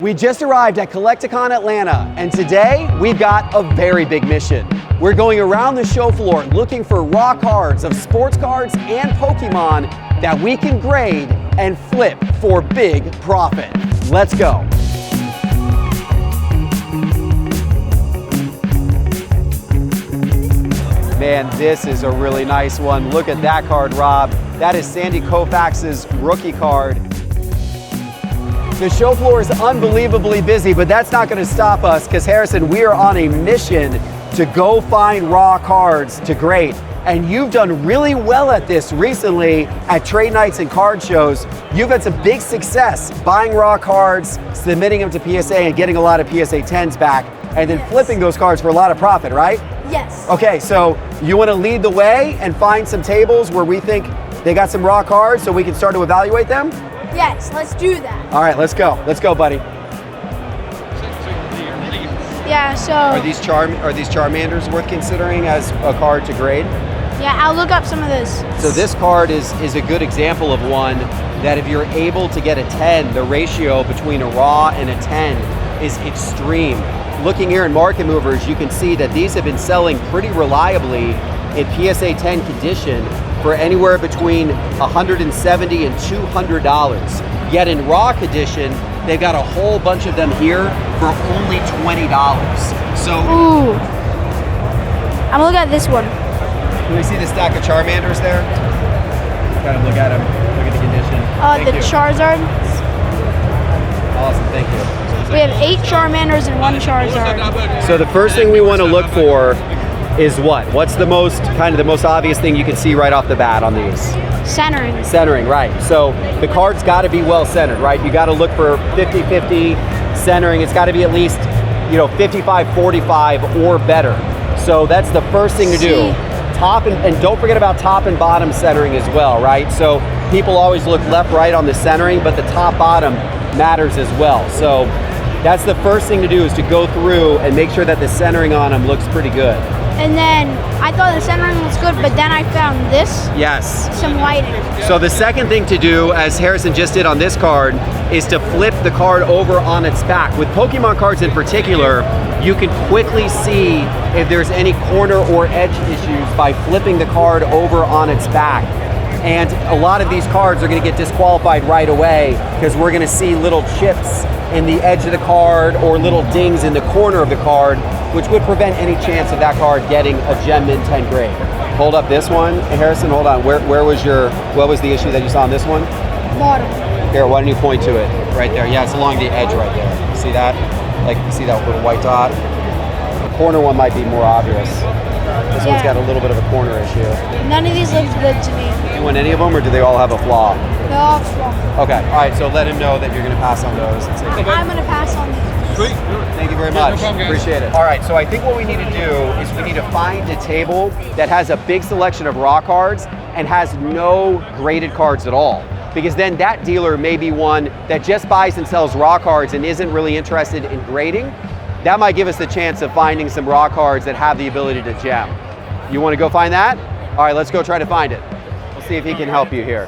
We just arrived at Collecticon Atlanta, and today we've got a very big mission. We're going around the show floor looking for raw cards of sports cards and Pokemon that we can grade and flip for big profit. Let's go. Man, this is a really nice one. Look at that card, Rob. That is Sandy Koufax's rookie card. The show floor is unbelievably busy, but that's not going to stop us because, Harrison, we are on a mission to go find raw cards to grade. And you've done really well at this recently at trade nights and card shows. You've had some big success buying raw cards, submitting them to PSA, and getting a lot of PSA 10s back, and then flipping those cards for a lot of profit, right? Yes. Okay, so you want to lead the way and find some tables where we think they got some raw cards so we can start to evaluate them? Yes, let's do that. All right, let's go. Let's go, buddy. Yeah, so... Are these charmanders worth considering as a card to grade? Yeah, I'll look up some of those. So this card is a good example of one that if you're able to get a 10, the ratio between a raw and a 10 is extreme. Looking here in Market Movers, you can see that these have been selling pretty reliably in PSA 10 condition for anywhere between $170 and $200. Yet in raw condition, they've got a whole bunch of them here for only $20. So, ooh. I'm gonna look at this one. Can we see the stack of Charmanders there? Kind of look at them, look at the condition. The Charizard. Awesome, thank you. We have 8 Charmanders and 1 Charizard. So the first thing we want to look for is what? What's the most obvious thing you can see right off the bat on these? Centering. Centering, right. So the card's got to be well centered, right? You got to look for 50-50 centering. It's got to be at least, 55-45 or better. So that's the first thing to do. Top and don't forget about top and bottom centering as well, right? So people always look left, right on the centering, but the top bottom matters as well. So that's the first thing to do, is to go through and make sure that the centering on them looks pretty good. And then I thought the centering was good, but then I found this. Yes. Some lighting. So the second thing to do, as Harrison just did on this card, is to flip the card over on its back. With Pokemon cards in particular, you can quickly see if there's any corner or edge issues by flipping the card over on its back. And a lot of these cards are going to get disqualified right away because we're going to see little chips in the edge of the card or little dings in the corner of the card, which would prevent any chance of that card getting a Gem Mint 10 grade. Hold up this one. Harrison, hold on. What was the issue that you saw on this one? Bottom. Here, why don't you point to it? Right there. Yeah, it's along the edge right there. See that? You see that little white dot? The corner one might be more obvious. This one's got a little bit of a corner issue. None of these look good to me. You want any of them, or do they all have a flaw? They all have flaw. Okay, all right, so let him know that you're going to pass on those. I'm going to pass on these. Sweet. Thank you very much. Appreciate it. All right, so I think what we need to do is we need to find a table that has a big selection of raw cards and has no graded cards at all. Because then that dealer may be one that just buys and sells raw cards and isn't really interested in grading. That might give us the chance of finding some raw cards that have the ability to gem. You want to go find that? All right, let's go try to find it. We'll see if he can help you here.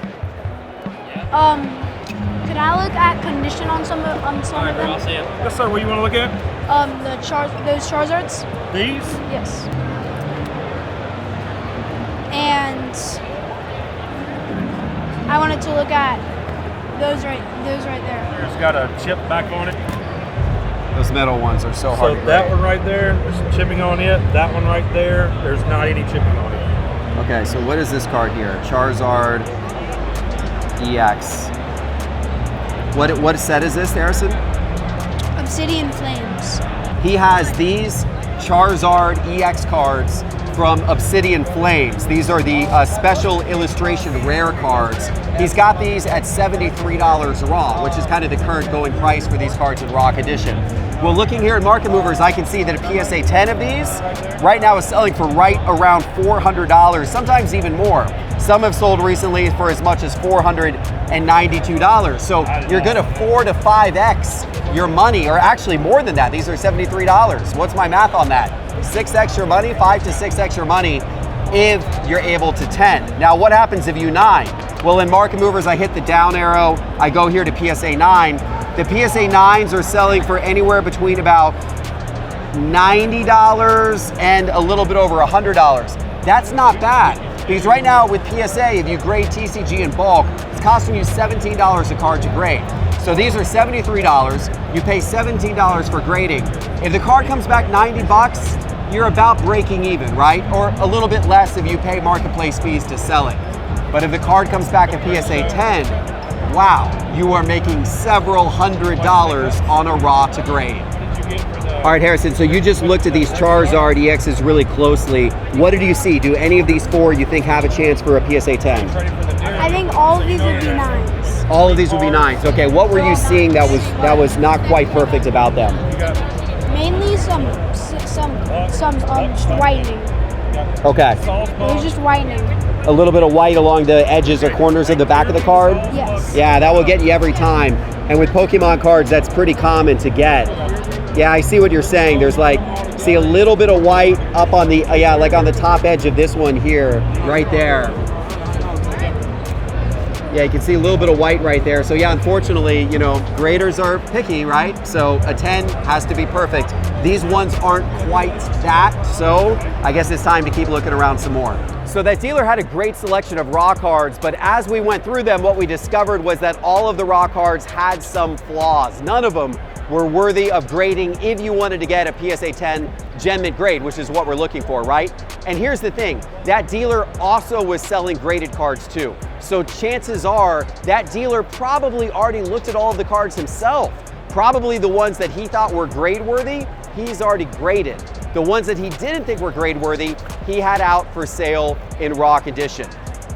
Can I look at condition on some of them? I'll see it. Yes, sir. What do you want to look at? Those Charizards. These? Yes. And I wanted to look at those right there. It's got a chip back on it. Those metal ones are so hard to So that grade. one right there, there's some chipping on it. That one right there, there's not any chipping on it. Okay, so what is this card here? Charizard EX. What set is this, Harrison? Obsidian Flames. He has these Charizard EX cards from Obsidian Flames. These are the special illustration rare cards. He's got these at $73 raw, which is kind of the current going price for these cards in raw condition. Well, looking here at Market Movers, I can see that a PSA 10 of these right now is selling for right around $400, sometimes even more. Some have sold recently for as much as $492. So you're gonna 4 to 5x your money, or actually more than that. These are $73. What's my math on that? 6x your money, 5 to 6x your money if you're able to 10. Now what happens if you 9? Well, in Market Movers, I hit the down arrow, I go here to PSA 9. The PSA 9s are selling for anywhere between about $90 and a little bit over $100. That's not bad, because right now with PSA, if you grade TCG in bulk, it's costing you $17 a card to grade. So these are $73, you pay $17 for grading. If the card comes back 90 bucks, you're about breaking even, right? Or a little bit less if you pay marketplace fees to sell it. But if the card comes back at PSA 10, wow, you are making several $100s on a raw to grade. All right, Harrison, so you just looked at these Charizard EXs really closely. What did you see? Do any of these four you think have a chance for a PSA 10? I think all of these would be 9s. All of these would be 9s. Okay, what were you seeing that was not quite perfect about them? Mainly some just whitening. Okay. It was just whitening. A little bit of white along the edges or corners of the back of the card? Yes. Yeah, that will get you every time. And with Pokemon cards, that's pretty common to get. Yeah, I see what you're saying. There's see a little bit of white up on the, like on the top edge of this one here, right there. Yeah, you can see a little bit of white right there. So yeah, unfortunately, graders are picky, right? So a 10 has to be perfect. These ones aren't quite that, so I guess it's time to keep looking around some more. So that dealer had a great selection of raw cards, but as we went through them, what we discovered was that all of the raw cards had some flaws. None of them were worthy of grading if you wanted to get a PSA 10 Gem Mint grade, which is what we're looking for, right? And here's the thing, that dealer also was selling graded cards too. So chances are that dealer probably already looked at all of the cards himself. Probably the ones that he thought were grade worthy, he's already graded. The ones that he didn't think were grade worthy, he had out for sale in raw condition.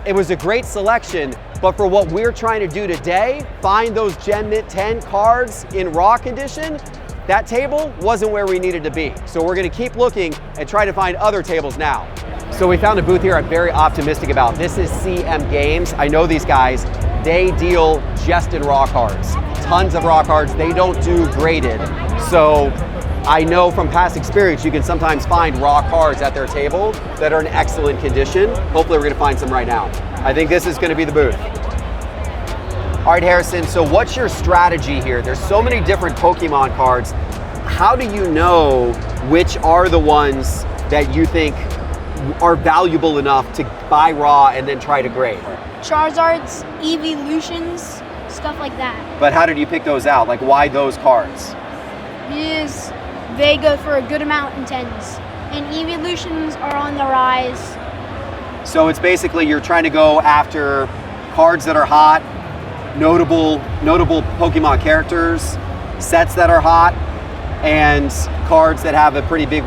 It was a great selection, but for what we're trying to do today, find those Gem Mint 10 cards in raw condition, that table wasn't where we needed to be. So we're gonna keep looking and try to find other tables now. So we found a booth here I'm very optimistic about. This is CM Games. I know these guys, they deal just in raw cards. Tons of raw cards, they don't do graded. So I know from past experience, you can sometimes find raw cards at their table that are in excellent condition. Hopefully we're gonna find some right now. I think this is gonna be the booth. All right, Harrison, so what's your strategy here? There's so many different Pokemon cards. How do you know which are the ones that you think are valuable enough to buy raw and then try to grade? Charizards, Evolutions, stuff like that. But how did you pick those out? Like, why those cards? Because they go for a good amount in 10s. And Evolutions are on the rise. So it's basically you're trying to go after cards that are hot, notable Pokemon characters, sets that are hot, and cards that have a pretty big,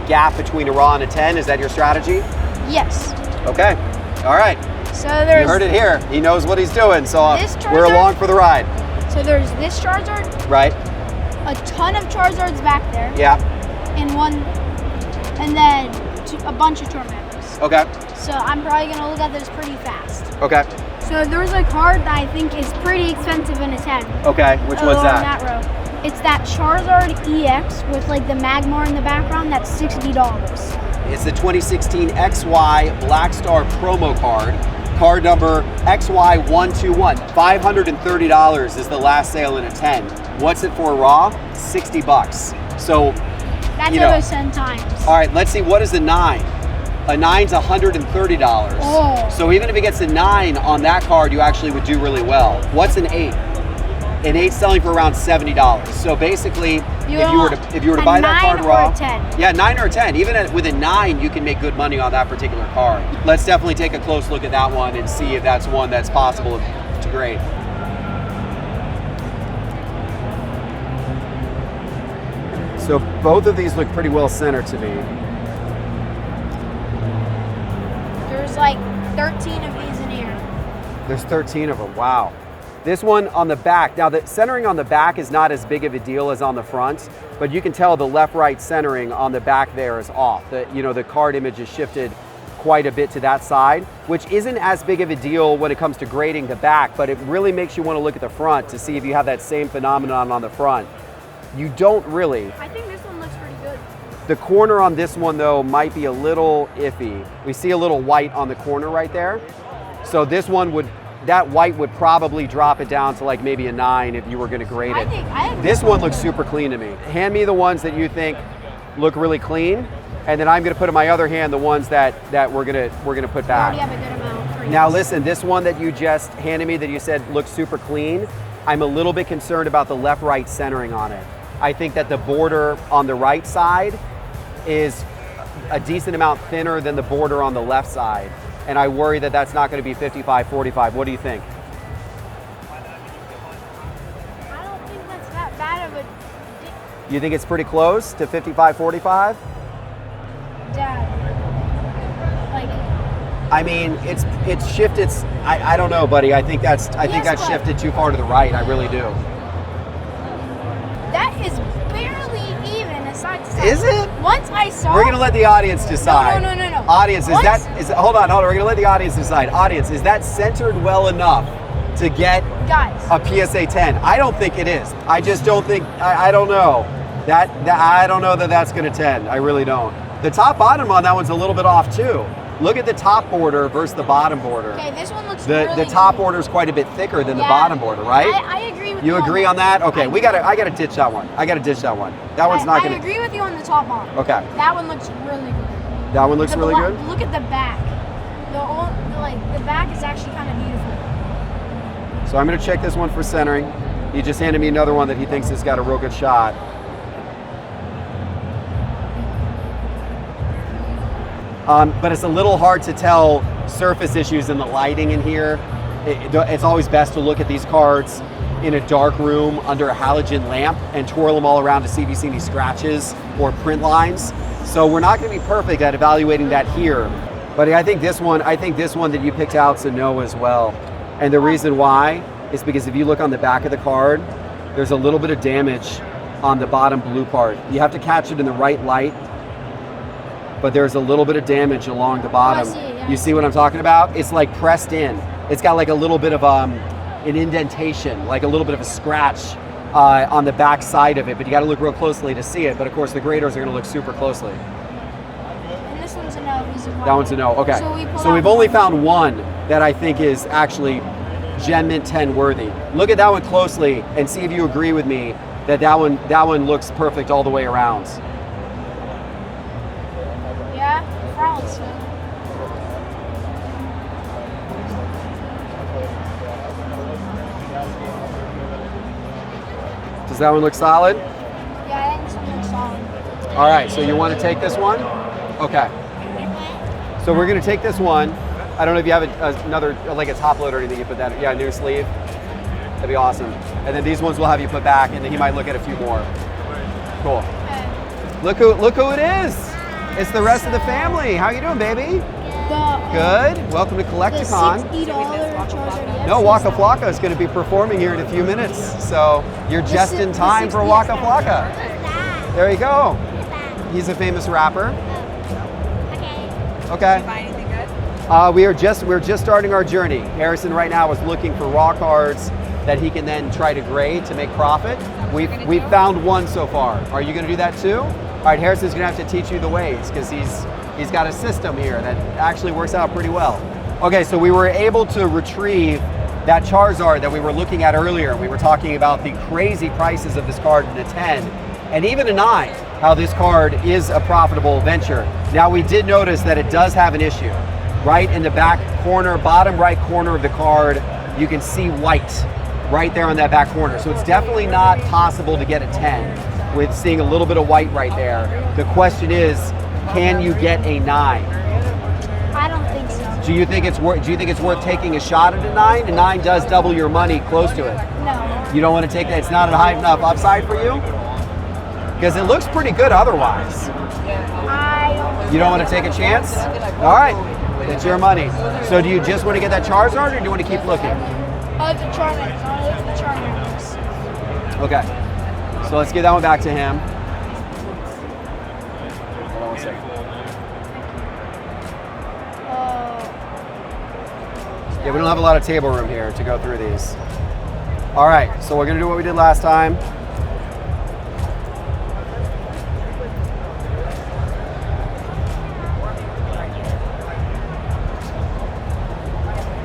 gap between a raw and a 10. Is that your strategy? Yes. Okay. All right. So there's. You heard it here. He knows what he's doing. So we're along for the ride. So there's this Charizard. Right. A ton of Charizards back there. Yeah. And then a bunch of Charmanders. Okay. So I'm probably gonna look at this pretty fast. Okay. So there's a card that I think is pretty expensive in a 10. Okay, which one's that? On that row. It's that Charizard EX with the Magmar in the background. That's $60. It's the 2016 XY Black Star promo card. Card number XY121. $530 is the last sale in a 10. What's it for raw? 60 bucks. So, that's over 10 times. All right, let's see, what is a 9? A 9's $130. Oh. So even if it gets a 9 on that card, you actually would do really well. What's an 8? An 8's selling for around $70. So basically, if you were to buy that card raw, 10. Yeah, 9 or a 10. Even with a 9, you can make good money on that particular card. Let's definitely take a close look at that one and see if that's one that's possible to grade. So both of these look pretty well centered to me. There's 13 of these in here. There's 13 of them, wow. This one on the back, now the centering on the back is not as big of a deal as on the front, but you can tell the left-right centering on the back there is off. The card image is shifted quite a bit to that side, which isn't as big of a deal when it comes to grading the back, but it really makes you want to look at the front to see if you have that same phenomenon on the front. You don't really. I think this one looks pretty good. The corner on this one though might be a little iffy. We see a little white on the corner right there. So this one would that white would probably drop it down to like maybe a 9 if you were going to grade it. I think This one looks super clean to me. Hand me the ones that you think look really clean, and then I'm going to put in my other hand the ones that we're gonna put I back. already have a good amount. For Now you. listen, this one that you just handed me that you said looks super clean, I'm a little bit concerned about the left-right centering on it. I think that the border on the right side is a decent amount thinner than the border on the left side, and I worry that that's not going to be 55-45. What do you think? I don't think that's that bad of a You think it's pretty close to 55-45? dad. Like, I mean, it's shifted. I don't know, buddy. I think that's Yes, but- shifted too far to the right. I really do. that is barely even side to side. Is it? Once I saw. We're gonna let the audience decide. No. Audience, Once- hold on. We're gonna let the audience decide. Audience, is that centered well enough to get Guys. a PSA 10? I don't think it is. I just don't think. I don't know. That I don't know that that's gonna 10. I really don't. The top bottom on that one's a little bit off too. Look at the top border versus the bottom border. Okay, this one looks The really top good. border is quite a bit thicker than the Yeah. bottom border, right? I agree with you. You agree on that? Okay, I gotta ditch that one. That one's not I gonna. agree with you on the top one. Okay, That one looks really good. that one looks really good. Look at the back. The back is actually kind of beautiful. So I'm gonna check this one for centering. He just handed me another one that he thinks has got a real good shot. But it's a little hard to tell surface issues in the lighting in here. It's always best to look at these cards in a dark room under a halogen lamp and twirl them all around to see if you see any scratches or print lines. So we're not going to be perfect at evaluating that here. But I think this one that you picked out's a no as well. And the reason why is because if you look on the back of the card, there's a little bit of damage on the bottom blue part. You have to catch it in the right light, but there's a little bit of damage along the bottom. I see it, yeah. You see what I'm talking about? It's like pressed in. It's got like a little bit of an indentation, like a little bit of a scratch on the back side of it, but you got to look real closely to see it. But of course the graders are going to look super closely. And this one's a no. That one's a no. Okay. So we've only found one that I think is actually Gen Mint 10 worthy. Look at that one closely and see if you agree with me that one looks perfect all the way around. Yeah, France. Does that one look solid? Yeah, I think this one looks solid. All right, so you want to take this one? Okay. So we're going to take this one. I don't know if you have another, like a top load or anything you put that, yeah, new sleeve. That'd be awesome. And then these ones we'll have you put back, and then he might look at a few more. Cool. Okay. Look who it is. It's the rest of the family. How you doing, baby? Good. Welcome to The Collecticon. $60 Charizard EX. No, Waka Flocka is going to be performing here in a few minutes, so you're just in time for Waka Flocka. There you go. He's a famous rapper. Okay. Buy anything good? We're just starting our journey. Harrison right now is looking for raw cards that he can then try to grade to make profit. We've found one so far. Are you going to do that too? All right, Harrison's going to have to teach you the ways because he's got a system here that actually works out pretty well. Okay, so we were able to retrieve that Charizard that we were looking at earlier. We were talking about the crazy prices of this card in a 10 and even a 9, how this card is a profitable venture. Now we did notice that it does have an issue. Right in the back corner, bottom right corner of the card, you can see white right there on that back corner. So it's definitely not possible to get a 10 with seeing a little bit of white right there. The question is, can you get a 9? I don't think so. Do you think it's worth taking a shot at a 9? A 9 does double your money, close to it. No. You don't want to take that. It's not a high enough upside for you? Because it looks pretty good otherwise. I don't. You don't want to take a chance? All right, it's your money. So do you just want to get that Charizard or do you want to keep looking? Oh, the Charmanders. I like the Charmanders. Okay, so let's give that one back to him. Hold on one second. Yeah, we don't have a lot of table room here to go through these. All right, so we're gonna do what we did last time.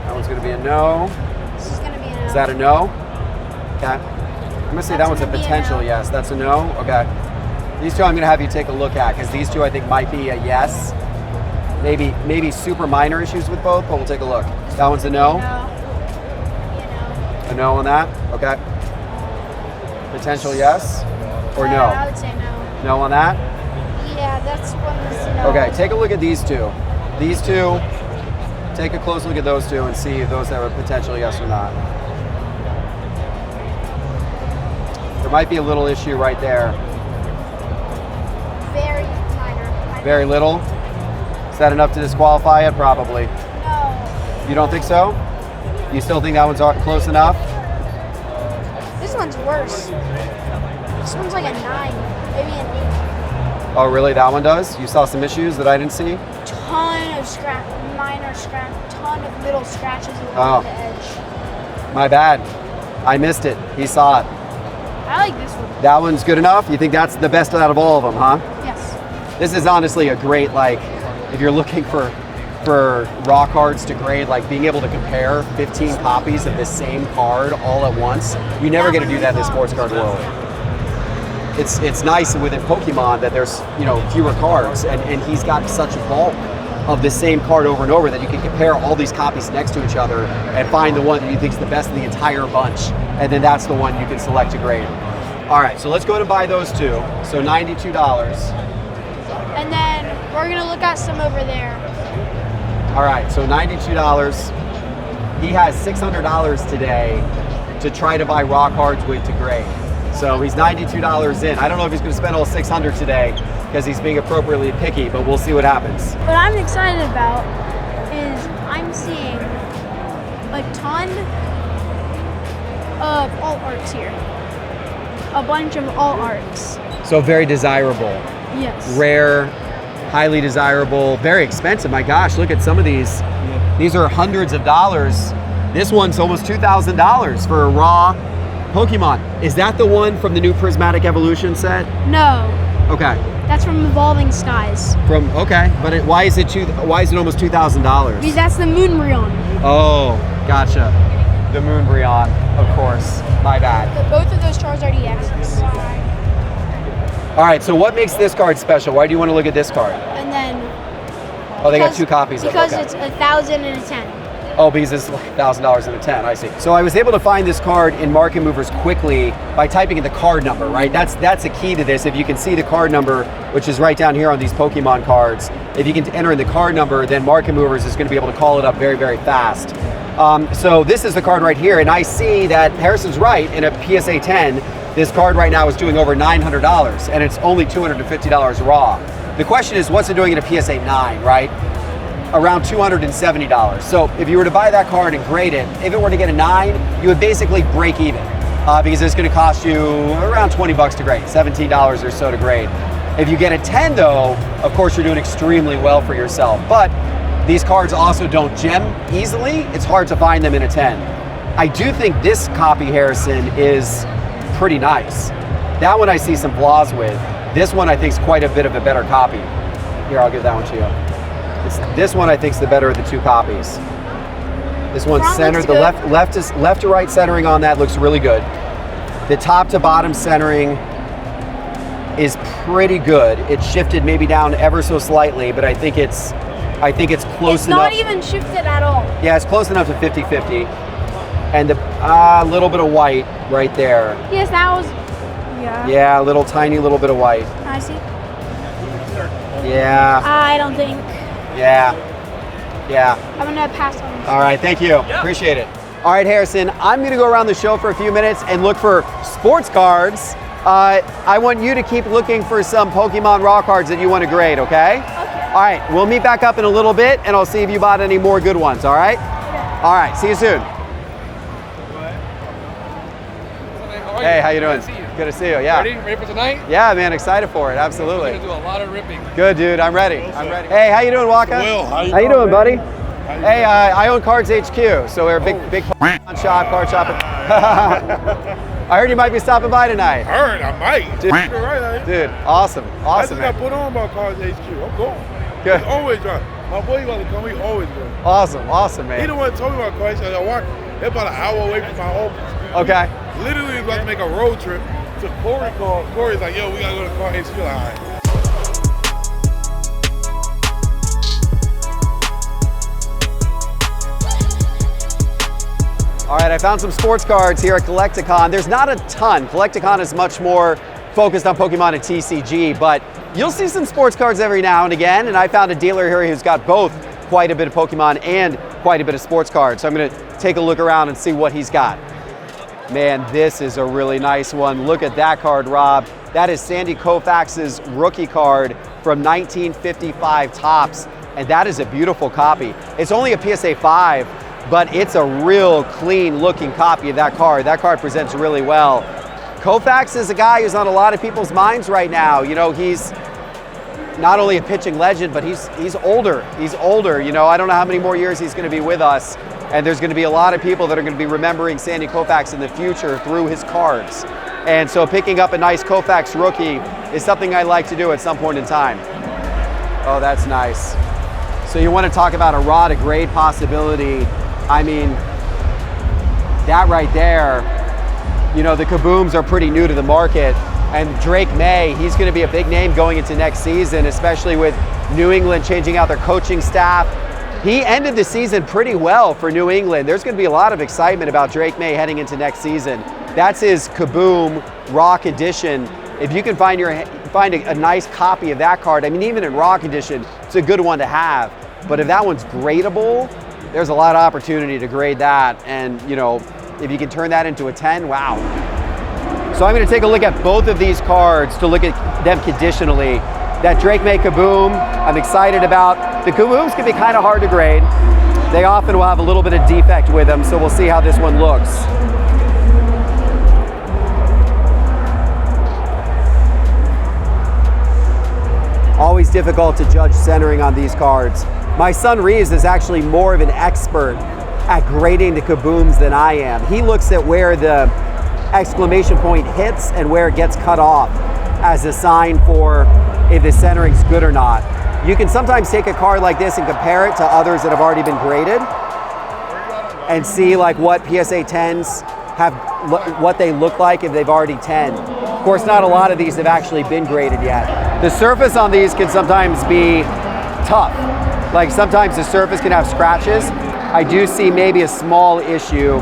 That one's gonna be a no. Is that a no? Okay. I'm gonna say that one's a gonna be a potential no. yes. That's a no? Okay. These two I'm gonna have you take a look at, because these two I think might be a yes. Maybe super minor issues with both, but we'll take a look. That one's a no? A no on that? Okay. Potential yes? Or no? I would say no. No on that? Yeah, that's one that's no. Okay, take a look at these two. These two, take a close look at those two and see if those have a potential yes or not. There might be a little issue right there. Very minor. Very little? Is that enough to disqualify it? Probably. No. You don't think so? You still think that one's close enough? This one's worse. This one's like a 9, maybe an 8. Oh, really? That one does? You saw some issues that I didn't see? Ton of minor ton of little scratches along the edge. My bad. I missed it. He saw it. I like this one. That one's good enough? You think that's the best out of all of them, huh? Yes. This is honestly a great, like, if you're looking for raw cards to grade, like being able to compare 15 copies of the same card all at once. You never get to do that in the sports card world. It's nice within Pokemon that there's, you know, fewer cards, and he's got such bulk of the same card over and over that you can compare all these copies next to each other and find the one that you think is the best of the entire bunch, and then that's the one you can select to grade. All right, so let's go to buy those two. So $92. And then we're gonna look at some over there. All right, so $92. He has $600 today to try to buy raw cards with to grade. So he's $92 in. I don't know if he's going to spend all $600 today because he's being appropriately picky, but we'll see what happens. What I'm excited about is I'm seeing a ton of alt arts here. A bunch of alt arts. So very desirable. Yes. Rare, highly desirable, very expensive. My gosh, look at some of these. These are hundreds of dollars. This one's almost $2,000 for a raw Pokemon. Is that the one from the new Prismatic Evolution set? No. Okay. That's from Evolving Skies. But why is it almost $2,000? Because that's the Moonbreon. Oh, gotcha. The Moonbreon, of course. My bad. Both of those Charizard EXs. All right, so what makes this card special? Why do you want to look at this card? And then Oh, they got two copies of it. Because Okay. it's 1,000 and a 10. Oh, because it's $1,000 and a 10, I see. So I was able to find this card in Market Movers quickly by typing in the card number, right? That's a key to this. If you can see the card number, which is right down here on these Pokemon cards, if you can enter in the card number, then Market Movers is going to be able to call it up very, very fast. So this is the card right here, and I see that Harrison's right. In a PSA 10, this card right now is doing over $900, and it's only $250 raw. The question is, what's it doing in a PSA 9, right? Around $270. So if you were to buy that card and grade it, if it were to get a 9, you would basically break even because it's going to cost you around 20 bucks to grade, $17 or so to grade. If you get a 10 though, of course you're doing extremely well for yourself. But these cards also don't gem easily. It's hard to find them in a 10. I do think this copy, Harrison, is pretty nice. That one I see some flaws with. This one I think is quite a bit of a better copy. Here, I'll give that one to you. This one I think is the better of the two copies. This one's centered. The left to right centering on that looks really good. The top to bottom centering is pretty good. It shifted maybe down ever so slightly, but I think it's close enough. It's not even shifted at all. Yeah, it's close enough to 50-50. And the little bit of white right there. Yes, that was. Yeah. Yeah, a tiny little bit of white. I see. Yeah. I don't think. Yeah. I'm gonna pass on this. All right, thank you. Yep. Appreciate it. All right, Harrison, I'm gonna go around the show for a few minutes and look for sports cards. I want you to keep looking for some Pokemon raw cards that you want to grade, okay? Okay. All right, we'll meet back up in a little bit and I'll see if you bought any more good ones, all right? Okay. All right, see you soon. Hey, how you doing? Good to see you. Yeah. Ready for tonight? Yeah, man, excited for it. Absolutely. We're gonna do a lot of ripping. Good, dude. I'm ready. Hey, how you doing, Waka? Will, how you doing, buddy? Hey, I own Cards HQ, so we're a big shop, card shop. I heard you might be stopping by tonight. I might. Dude, You're right, dude, awesome, I just man. got put on by Cards HQ. I'm going. Good. He's always trying. My boy about to come. He always going. Awesome, He man. the one that told me about Cards. I said, They're about an hour away from my office. Okay. Literally about to make a road trip. So Corey called. Corey's like, yo, we gotta go to car HQ. All right. All right, I found some sports cards here at Collecticon. There's not a ton. Collecticon is much more focused on Pokemon and TCG, but you'll see some sports cards every now and again, and I found a dealer here who's got both quite a bit of Pokemon and quite a bit of sports cards. So I'm gonna take a look around and see what he's got. Man, this is a really nice one. Look at that card, Rob. That is Sandy Koufax's rookie card from 1955 Topps, and that is a beautiful copy. It's only a PSA 5, but it's a real clean looking copy of that card. That card presents really well. Koufax is a guy who's on a lot of people's minds right now. You know, he's not only a pitching legend, but he's older. He's older. You know, I don't know how many more years he's going to be with us, and there's going to be a lot of people that are going to be remembering Sandy Koufax in the future through his cards. And so picking up a nice Koufax rookie is something I like to do at some point in time. Oh, that's nice. So you want to talk about a raw to grade possibility. I mean, that right there, you know, the kabooms are pretty new to the market, and Drake May, he's going to be a big name going into next season, especially with New England changing out their coaching staff. He ended the season pretty well for New England. There's going to be a lot of excitement about Drake May heading into next season. That's his kaboom raw condition. If you can find a nice copy of that card, I mean, even in raw condition, it's a good one to have. But if that one's gradable, there's a lot of opportunity to grade that, and you know, if you can turn that into a 10, wow. So I'm going to take a look at both of these cards to look at them conditionally. That Drake May Kaboom, I'm excited about. The Kabooms can be kind of hard to grade. They often will have a little bit of defect with them, so we'll see how this one looks. Always difficult to judge centering on these cards. My son Reeves is actually more of an expert at grading the kabooms than I am. He looks at where the exclamation point hits and where it gets cut off as a sign for if the centering's good or not. You can sometimes take a card like this and compare it to others that have already been graded and see like what PSA 10s have, what they look like if they've already 10. Of course, not a lot of these have actually been graded yet. The surface on these can sometimes be tough. Like sometimes the surface can have scratches. I do see maybe a small issue.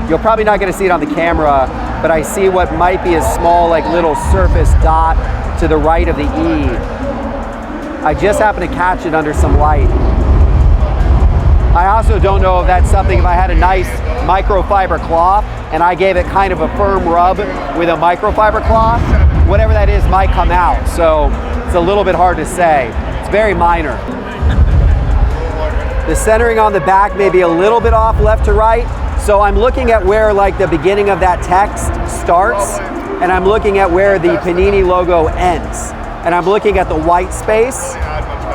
You're probably not gonna see it on the camera, but I see what might be a small like little surface dot to the right of the E. I just happen to catch it under some light. I also don't know if that's something, if I had a nice microfiber cloth and I gave it kind of a firm rub with a microfiber cloth, whatever that is might come out. So it's a little bit hard to say. It's very minor. The centering on the back may be a little bit off left to right. So I'm looking at where like the beginning of that text starts, and I'm looking at where the Panini logo ends. And I'm looking at the white space.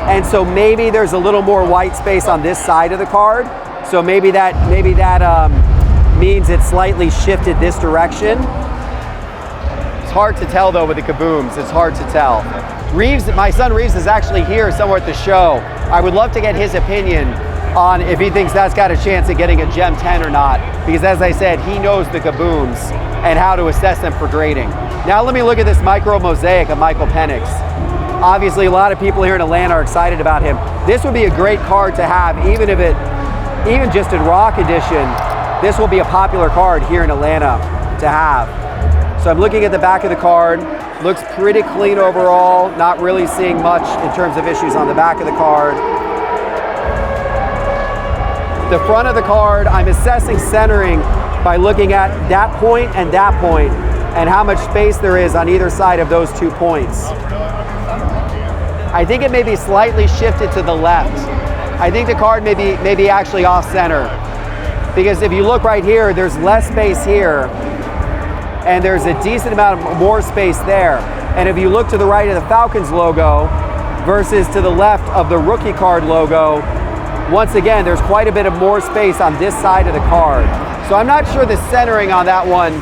And so maybe there's a little more white space on this side of the card. So maybe that means it's slightly shifted this direction. It's hard to tell though with the kabooms, it's hard to tell. Reeves, my son Reeves is actually here somewhere at the show. I would love to get his opinion on if he thinks that's got a chance of getting a Gem 10 or not, because as I said, he knows the kabooms and how to assess them for grading. Now let me look at this micro mosaic of Michael Penix. Obviously a lot of people here in Atlanta are excited about him. This would be a great card to have, even just in raw condition. This will be a popular card here in Atlanta to have. So I'm looking at the back of the card. Looks pretty clean overall, not really seeing much in terms of issues on the back of the card. The front of the card, I'm assessing centering by looking at that point and how much space there is on either side of those 2 points. I think it may be slightly shifted to the left. I think the card may be actually off center, because if you look right here, there's less space here, and there's a decent amount of more space there. And if you look to the right of the Falcons logo versus to the left of the rookie card logo, once again, there's quite a bit of more space on this side of the card. So I'm not sure the centering on that one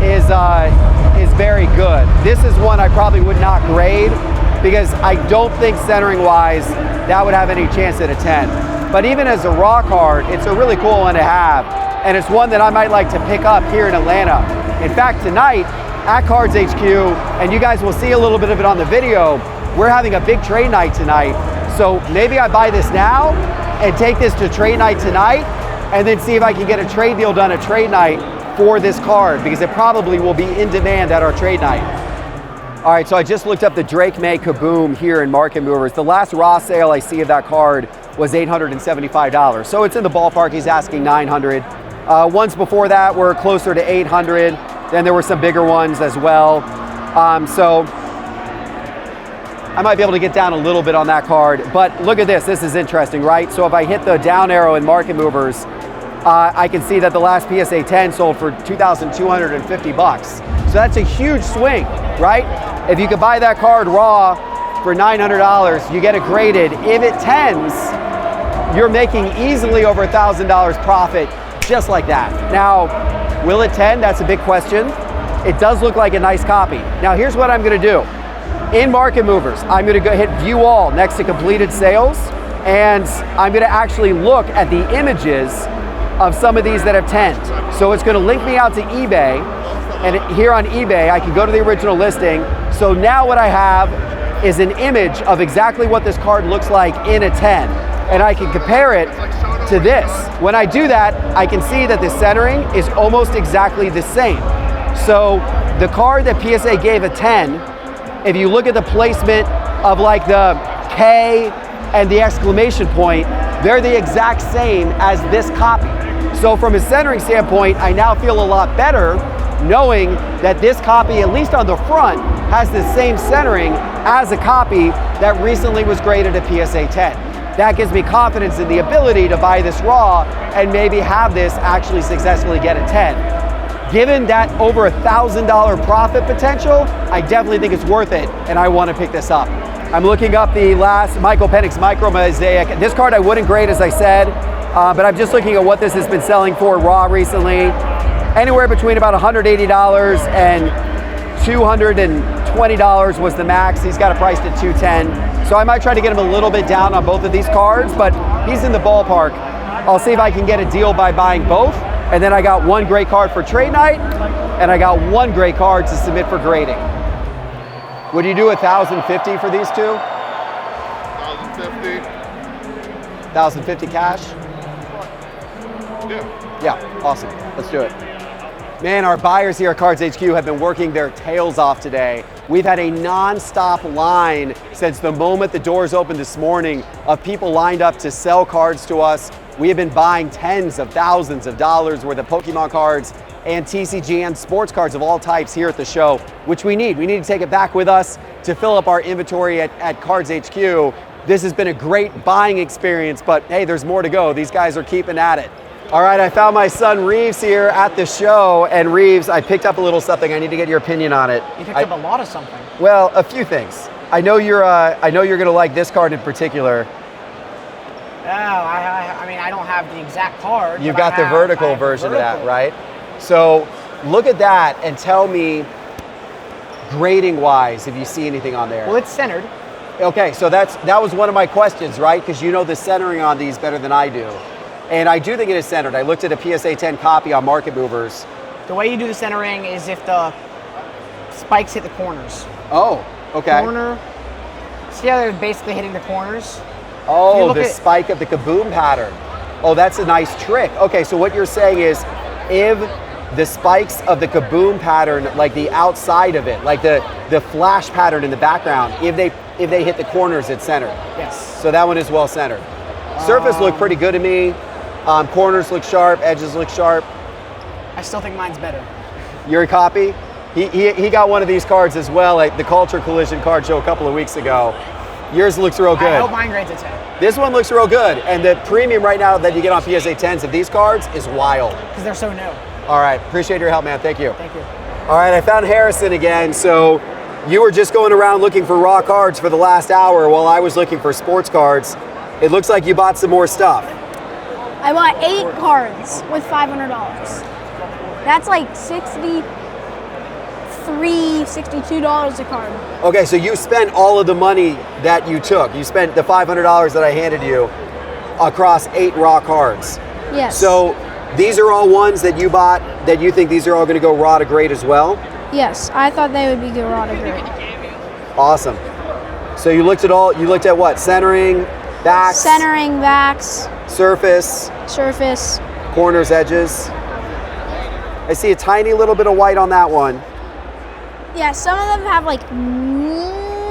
is very good. This is one I probably would not grade, because I don't think centering wise, that would have any chance at a 10. But even as a raw card, it's a really cool one to have. and it's one that I might like to pick up here in Atlanta. In fact, tonight at Cards HQ, and you guys will see a little bit of it on the video, we're having a big trade night tonight. So maybe I buy this now and take this to trade night tonight, and then see if I can get a trade deal done at trade night for this card, because it probably will be in demand at our trade night. All right, so I just looked up the Drake May Kaboom here in Market Movers. The last raw sale I see of that card was $875. So it's in the ballpark. He's asking $900. Ones before that were closer to $800. Then there were some bigger ones as well. So I might be able to get down a little bit on that card. But look at this. This is interesting, right? So if I hit the down arrow in Market Movers, I can see that the last PSA 10 sold for $2,250. So that's a huge swing, right? If you could buy that card raw for $900, you get it graded. If it tens, you're making easily over $1,000 profit just like that. Now, will it tend? That's a big question. It does look like a nice copy. Now, here's what I'm gonna do. In Market Movers, I'm gonna go hit View All next to completed sales, and I'm gonna actually look at the images of some of these that have tend. So it's gonna link me out to eBay, and here on eBay, I can go to the original listing. So now what I have is an image of exactly what this card looks like in a 10, and I can compare it to this. When I do that, I can see that the centering is almost exactly the same. So the card that PSA gave a 10, if you look at the placement of like the K and the exclamation point, they're the exact same as this copy. So from a centering standpoint, I now feel a lot better knowing that this copy, at least on the front, has the same centering as a copy that recently was graded at PSA 10. That gives me confidence in the ability to buy this raw and maybe have this actually successfully get a 10. Given that over $1,000 profit potential, I definitely think it's worth it, and I want to pick this up. I'm looking up the last Michael Penix Micro Mosaic. This card I wouldn't grade, as I said, but I'm just looking at what this has been selling for raw recently. Anywhere between about $180 and $220 was the max. He's got it priced at $210. So I might try to get him a little bit down on both of these cards, but he's in the ballpark. I'll see if I can get a deal by buying both. And then I got one great card for trade night, and I got one great card to submit for grading. Would you do $1,050 for these two? 1,050. 1,050 cash? Yeah. Yeah, awesome. Let's do it. Man, our buyers here at Cards HQ have been working their tails off today. We've had a non-stop line since the moment the doors opened this morning of people lined up to sell cards to us. We have been buying tens of thousands of dollars worth of Pokemon cards and TCG and sports cards of all types here at the show, which we need. We need to take it back with us to fill up our inventory at Cards HQ. This has been a great buying experience, but hey, there's more to go. These guys are keeping at it. All right, I found my son Reeves here at the show, and Reeves, I picked up a little something. I need to get your opinion on it. You picked up a lot of something. Well, a few things. I know you're gonna like this card in particular. Oh, I mean, I don't have the exact card. You've got the vertical version of that, right? So look at that and tell me, grading wise, if you see anything on there. Well, it's centered. Okay, so that was one of my questions, right? Because you know the centering on these better than I do. And I do think it is centered. I looked at a PSA 10 copy on Market Movers. The way you do the centering is if the spikes hit the corners. Oh, okay. Corner. See how they're basically hitting the corners? Oh, the spike of the kaboom pattern. Oh, that's a nice trick. Okay, so what you're saying is if the spikes of the kaboom pattern, like the outside of it, like the flash pattern in the background, if they hit the corners, it's centered. Yes. So that one is well centered. Surface looked pretty good to me. Corners look sharp, edges look sharp. I still think mine's better. Your copy? He got one of these cards as well at the Culture Collision card show a couple of weeks ago. Yours looks real good. I hope mine grades a 10. This one looks real good. And the premium right now that you get on PSA 10s of these cards is wild. Because they're so new. All right, appreciate your help, man. Thank you. Thank you. All right, I found Harrison again. So you were just going around looking for raw cards for the last hour while I was looking for sports cards. It looks like you bought some more stuff. I bought 8 cards with $500. That's like $62 a card. Okay, so you spent all of the money that you took. You spent the $500 that I handed you across 8 raw cards. Yes. So These are all ones that you bought that you think these are all going to go raw to grade as well? Yes, I thought they would be good raw to grade. Awesome. So you looked at what? Centering, backs? Centering, backs, Surface, surface. corners, edges. I see a tiny little bit of white on that one. Yeah, some of them have like minimal,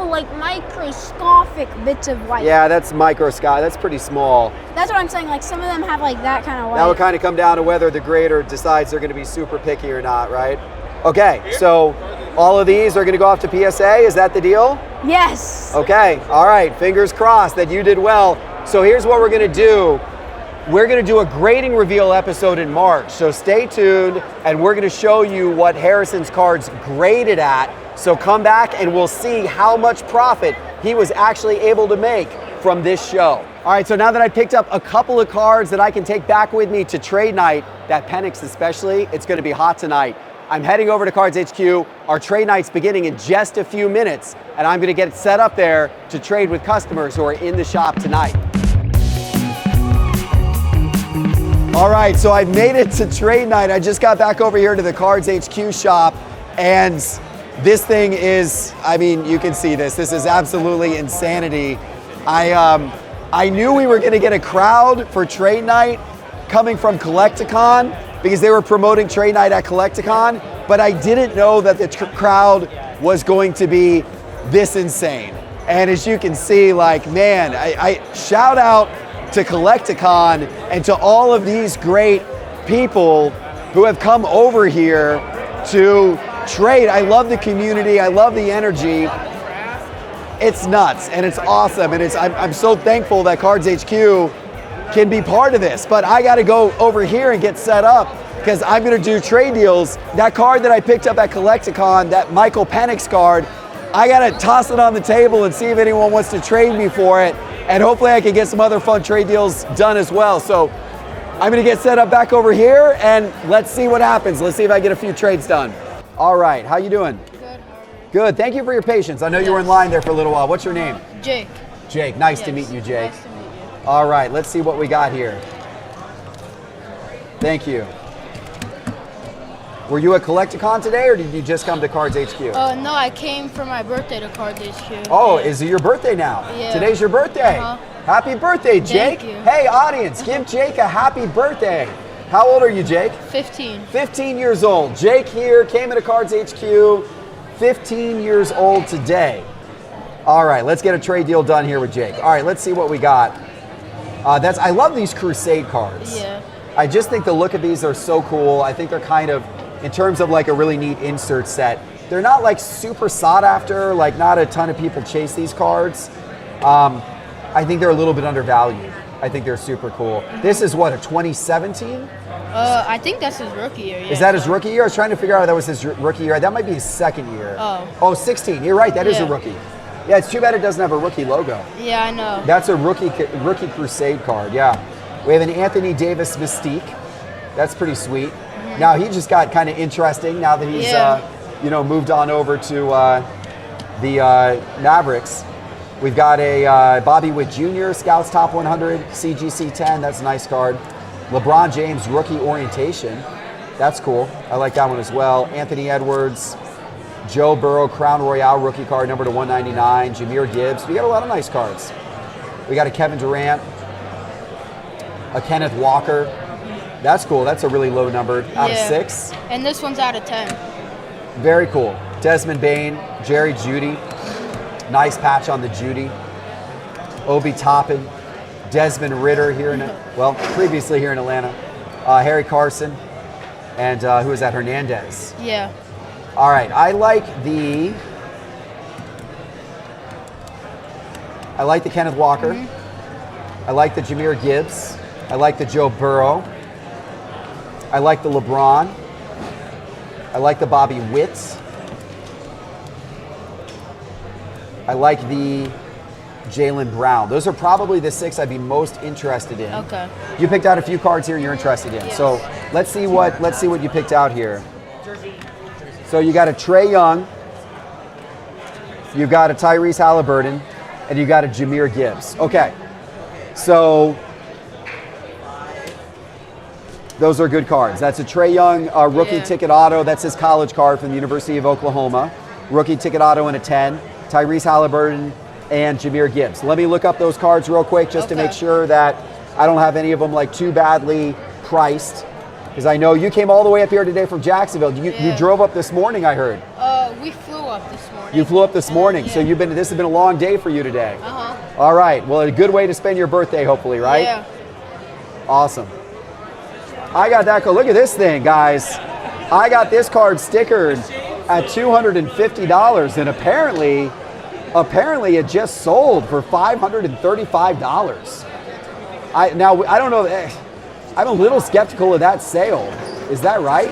like microscopic bits of white. Yeah, that's microscopic. That's pretty small. That's what I'm saying. Like some of them have like that kind of white. That would kind of come down to whether the grader decides they're going to be super picky or not, right? Okay, so all of these are going to go off to PSA. Is that the deal? Yes. Okay, all right. Fingers crossed that you did well. So here's what we're going to do. We're going to do a grading reveal episode in March. So stay tuned, and we're going to show you what Harrison's cards graded at. So come back and we'll see how much profit he was actually able to make from this show. All right, so now that I picked up a couple of cards that I can take back with me to trade night, that Penix especially, it's going to be hot tonight. I'm heading over to Cards HQ. Our trade night's beginning in just a few minutes, and I'm going to get it set up there to trade with customers who are in the shop tonight. All right, so I've made it to trade night. I just got back over here to the Cards HQ shop, and this thing is, I mean, you can see this. This is absolutely insanity. I knew we were going to get a crowd for trade night coming from Collecticon because they were promoting trade night at Collecticon, but I didn't know that the crowd was going to be this insane. And as you can see, like, man, I shout out to Collecticon and to all of these great people who have come over here to trade. I love the community. I love the energy. It's nuts and it's awesome. And I'm so thankful that Cards HQ can be part of this. But I got to go over here and get set up because I'm going to do trade deals. That card that I picked up at Collecticon, that Michael Penix card, I got to toss it on the table and see if anyone wants to trade me for it. And hopefully I can get some other fun trade deals done as well. So I'm going to get set up back over here and let's see what happens. Let's see if I get a few trades done. All right, how you doing? Good. Good, thank you for your patience. I know you were in line there for a little while. What's your name? Jake. Jake, nice to meet you, Jake. Nice to meet you. All right, let's see what we got here. Thank you. Were you at Collecticon today or did you just come to Cards HQ? No, I came for my birthday to Cards HQ. Oh, is it your birthday now? Yeah. Today's your birthday. Happy birthday, Jake. Thank you. Hey, audience, give Jake a happy birthday. How old are you, Jake? 15. 15 years old. Jake here came into Cards HQ, 15 years old today. All right, let's get a trade deal done here with Jake. All right, let's see what we got. I love these Crusade cards. Yeah. I just think the look of these are so cool. I think they're kind of, in terms of like a really neat insert set, they're not like super sought after, like not a ton of people chase these cards. I think they're a little bit undervalued. I think they're super cool. This is what, a 2017? I think that's his rookie year. Yeah. Is that his rookie year? I was trying to figure out if that was his rookie year. That might be his second year. Oh, 16. You're right. That is a Yeah. rookie. Yeah, it's too bad it doesn't have a rookie logo. Yeah, I know. That's a rookie Crusade card. Yeah. We have an Anthony Davis Mystique. That's pretty sweet. Now he just got kind of interesting now that he's moved on over to the Mavericks. We've got a Bobby Witt Jr. Scouts Top 100 CGC 10. That's a nice card. LeBron James Rookie Orientation. That's cool. I like that one as well. Anthony Edwards, Joe Burrow Crown Royale rookie card number to 199. Jahmyr Gibbs. We got a lot of nice cards. We got a Kevin Durant, a Kenneth Walker. That's cool. That's a really low number. Out of 6. And this one's out of 10. Very cool. Desmond Bain, Jerry Jeudy. Nice patch on the Jeudy. Obi Toppin, Desmond Ritter here previously here in Atlanta. Harry Carson, and who is that? Hernandez. Yeah. All right, I like the Kenneth Walker. I like the Jahmyr Gibbs. I like the Joe Burrow. I like the LeBron. I like the Bobby Witt. I like the Jaylen Brown. Those are probably the 6 I'd be most interested in. Okay. You picked out a few cards here you're interested in. Yes. So let's see what you picked out here. So you got a Trae Young, you've got a Tyrese Halliburton, and you got a Jahmyr Gibbs. Okay. So Those are good cards. That's a Trae Young rookie Yeah. ticket auto. That's his college card from the University of Oklahoma. Rookie ticket auto in a 10. Tyrese Halliburton and Jahmyr Gibbs. Let me look up those cards real quick just to Okay. make sure that I don't have any of them like too badly priced. Because I know you came all the way up here today from Jacksonville. You Yeah. drove up this morning, I heard. We flew up this morning. You flew up this morning, so Yeah. this has been a long day for you today. Uh-huh. All right, well, a good way to spend your birthday, hopefully, right? Yeah. Awesome. I got that card. Look at this thing, guys. I got this card stickered at $250, and apparently it just sold for $535. I don't know. I'm a little skeptical of that sale. Is that right?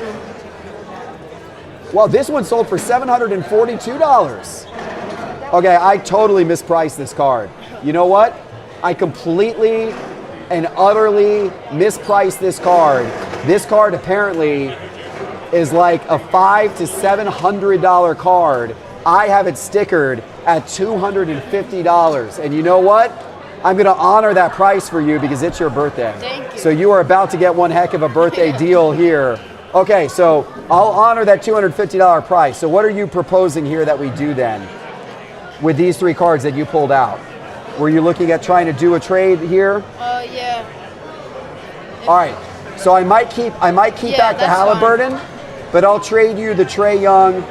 Well, this one sold for $742. Okay, I totally mispriced this card. You know what? I completely and utterly mispriced this card. This card apparently is like a $500 to $700 card. I have it stickered at $250. And you know what? I'm going to honor that price for you because it's your birthday. Thank you. So you are about to get one heck of a birthday deal here. Okay, so I'll honor that $250 price. So what are you proposing here that we do then with these 3 cards that you pulled out? Were you looking at trying to do a trade here? Yeah. All right. So I might keep Yeah, back the that's Halliburton, but I'll trade you the Trae Young.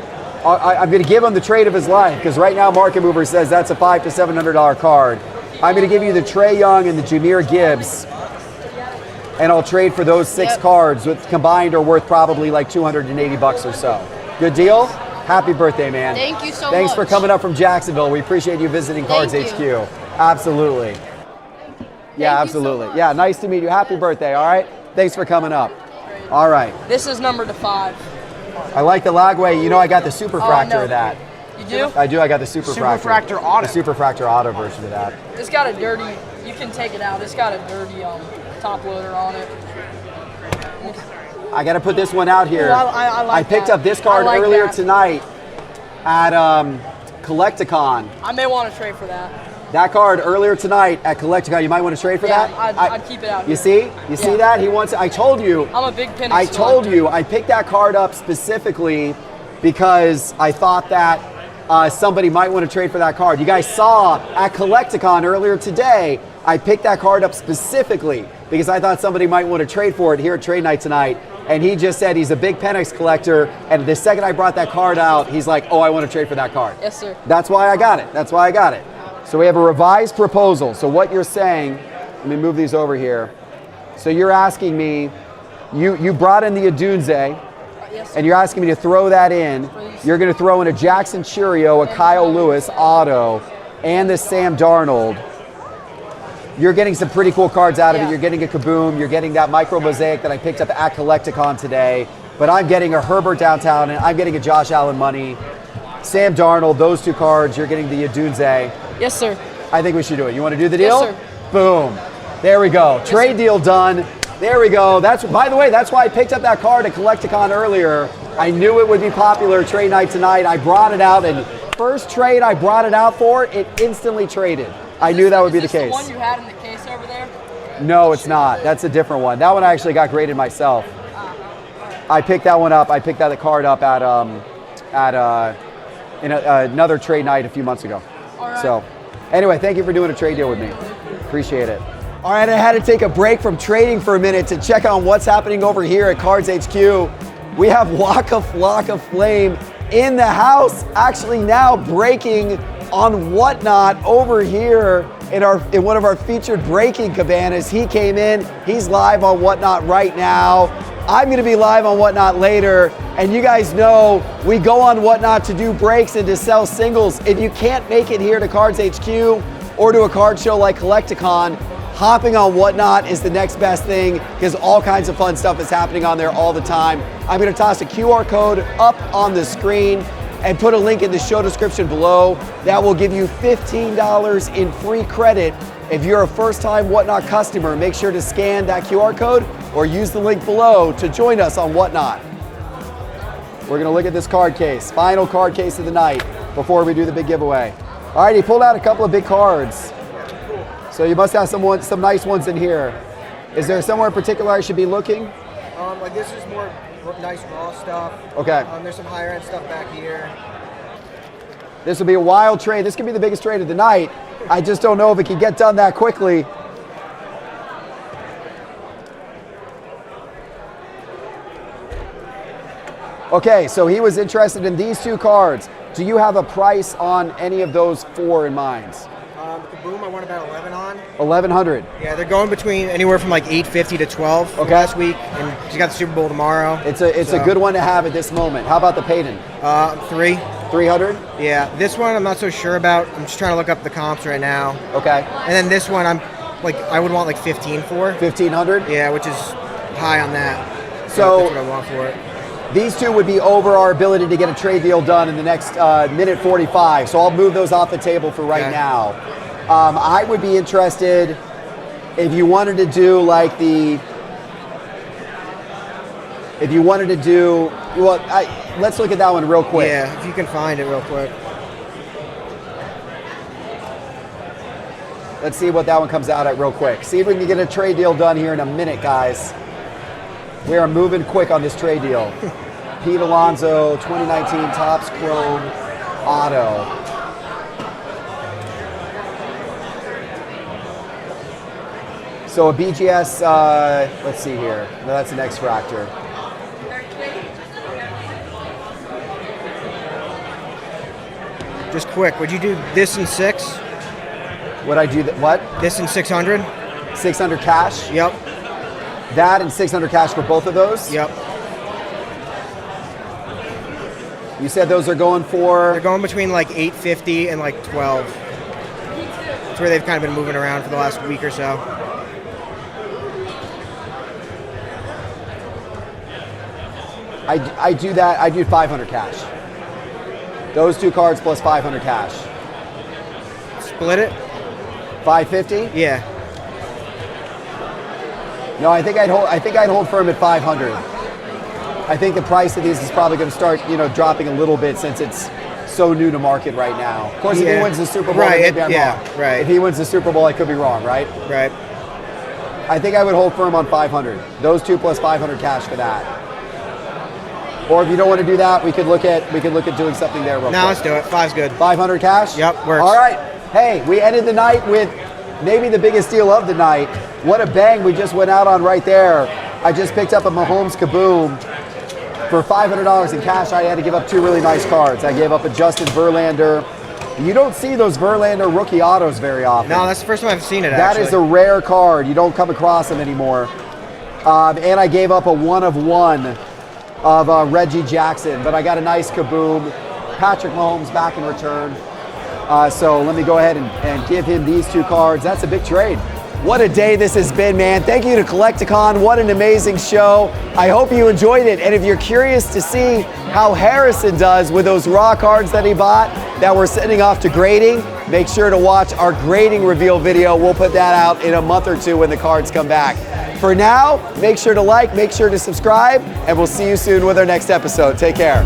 I'm going to give him the trade of his life because right now Market Mover says that's a $500 to $700 card. I'm going to give you the Trae Young and the Jahmyr Gibbs, and I'll trade for those 6 Yep. cards, which combined are worth probably like $280 or so. Good deal? Happy birthday, man. Thank you so Thanks for much. coming up from Jacksonville. We appreciate you visiting Cards Thank you. HQ. Absolutely. Yeah, Thank you so absolutely. much. Yeah, nice to meet you. Happy birthday, all right? Thanks for coming up. All right. This is number to 5. I like the Lagway. You know, I got the Superfractor no. of that. You do? I do. I got the Superfractor. Superfractor Auto. The Superfractor Auto version of that. It's got a dirty, you can take it out. It's got a dirty top loader on it. I got to put this one out here. Ooh, I like picked that. up this card I like earlier that. tonight at Collecticon. I may want to trade for that. That card earlier tonight at Collecticon. You might want to trade for Yeah, that. I'd keep it out You here. see? You see Yeah. that? He wants. I told you. I'm a big Penix I told collector. you. I picked that card up specifically because I thought that somebody might want to trade for that card. You guys saw at Collecticon earlier today. I picked that card up specifically because I thought somebody might want to trade for it here at Trade Night tonight. And he just said he's a big Penix collector. And the second I brought that card out, he's like, "Oh, I want to trade for that card." Yes, sir. That's why I got it. That's why I got it. So we have a revised proposal. So what you're saying, let me move these over here. So you're asking me, you brought in the Adunze, Yes, sir. and you're asking me to throw that in. Please. You're going to throw in a Jackson Cheerio, a Kyle Lewis auto, and the Sam Darnold. You're getting some pretty cool cards out of it. Yeah. You're getting a Kaboom. You're getting that Micro Mosaic that I picked up at Collecticon today. But I'm getting a Herbert Downtown, and I'm getting a Josh Allen Money. Sam Darnold, those 2 cards. You're getting the Adunze. Yes, sir. I think we should do it. You want to do the Yes, deal? sir. Boom. There we go. Trade deal done. There we go. By the way, that's why I picked up that card at Collecticon earlier. I knew it would be popular trade night tonight. I brought it out, and first trade I brought it out for, it instantly traded. I knew that would be the Is this case. the one you had in the case over there? No, it's not. That's a different one. That one I actually got graded myself. I picked that one up. I picked that card up at another trade night a few months ago. All right. So, anyway, thank you for doing a trade deal with me. Appreciate it. All right, I had to take a break from trading for a minute to check on what's happening over here at Cards HQ. We have Waka Flocka Flame in the house, actually now breaking on Whatnot over here in one of our featured breaking cabanas. He came in, he's live on Whatnot right now. I'm gonna be live on Whatnot later, and you guys know we go on Whatnot to do breaks and to sell singles. If you can't make it here to Cards HQ or to a card show like Collecticon, hopping on Whatnot is the next best thing because all kinds of fun stuff is happening on there all the time. I'm gonna toss a QR code up on the screen and put a link in the show description below. That will give you $15 in free credit. If you're a first-time Whatnot customer, make sure to scan that QR code or use the link below to join us on Whatnot. We're gonna look at this card case, final card case of the night before we do the big giveaway. All right, he pulled out a couple of big cards. So you must have some nice ones in here. Is there somewhere in particular I should be looking? Like this is more nice raw stuff. Okay. There's some higher end stuff back here. This will be a wild trade. This could be the biggest trade of the night. I just don't know if it can get done that quickly. Okay, so he was interested in these 2 cards. Do you have a price on any of those 4 in mind? The Kaboom I won about 11 on. 1,100. Yeah, they're going between anywhere from like 850 to 12 Okay. last week, and she's got the Super Bowl tomorrow. It's a good one to have at this moment. How about the Payton? 3. 300? Yeah, this one I'm not so sure about. I'm just trying to look up the comps right now. Okay. And then this one I would want like 15 for. 1,500? Yeah, which is high on that. So that's what I want for it. these 2 would be over our ability to get a trade deal done in the next minute 45. So I'll move those off the table for right now. I would be interested if you wanted to do like let's look at that one real quick. Yeah, if you can find it real quick. Let's see what that one comes out at real quick. See if we can get a trade deal done here in a minute, guys. We are moving quick on this trade deal. Pete Alonso, 2019 Topps Chrome Auto. So a BGS, let's see here. No, that's an X-Fractor. Just quick, would you do this in 6? Would I do what? This in 600? 600 cash? Yep. That and 600 cash for both of those? Yep. You said those are going for? They're going between like 850 and like 12. That's where they've kind of been moving around for the last week or so. I do that. I do 500 cash. Those 2 cards plus 500 cash. Split it? 550? Yeah. No, I think I'd hold firm at 500. I think the price of these is probably going to start, dropping a little bit since it's so new to market right now. Of course, if he wins the Super Bowl, maybe I'm wrong. Right. If he wins the Super Bowl, I could be wrong, right? Right. I think I would hold firm on 500. Those 2 plus 500 cash for that. Or if you don't want to do that, we could look at doing something there real quick. Let's do it. 5's good. 500 cash? Yep, works. All right. Hey, we ended the night with maybe the biggest deal of the night. What a bang we just went out on right there. I just picked up a Mahomes Kaboom for $500 in cash. I had to give up 2 really nice cards. I gave up a Justin Verlander. You don't see those Verlander rookie autos very often. No, that's the first time I've seen it, That actually. is a rare card. You don't come across them anymore. And I gave up a 1/1 of Reggie Jackson, but I got a nice Kaboom. Patrick Mahomes back in return. So let me go ahead and give him these 2 cards. That's a big trade. What a day this has been, man. Thank you to Collecticon. What an amazing show. I hope you enjoyed it. And if you're curious to see how Harrison does with those raw cards that he bought that we're sending off to grading, make sure to watch our grading reveal video. We'll put that out in a month or 2 when the cards come back. For now, make sure to like, make sure to subscribe, and we'll see you soon with our next episode. Take care.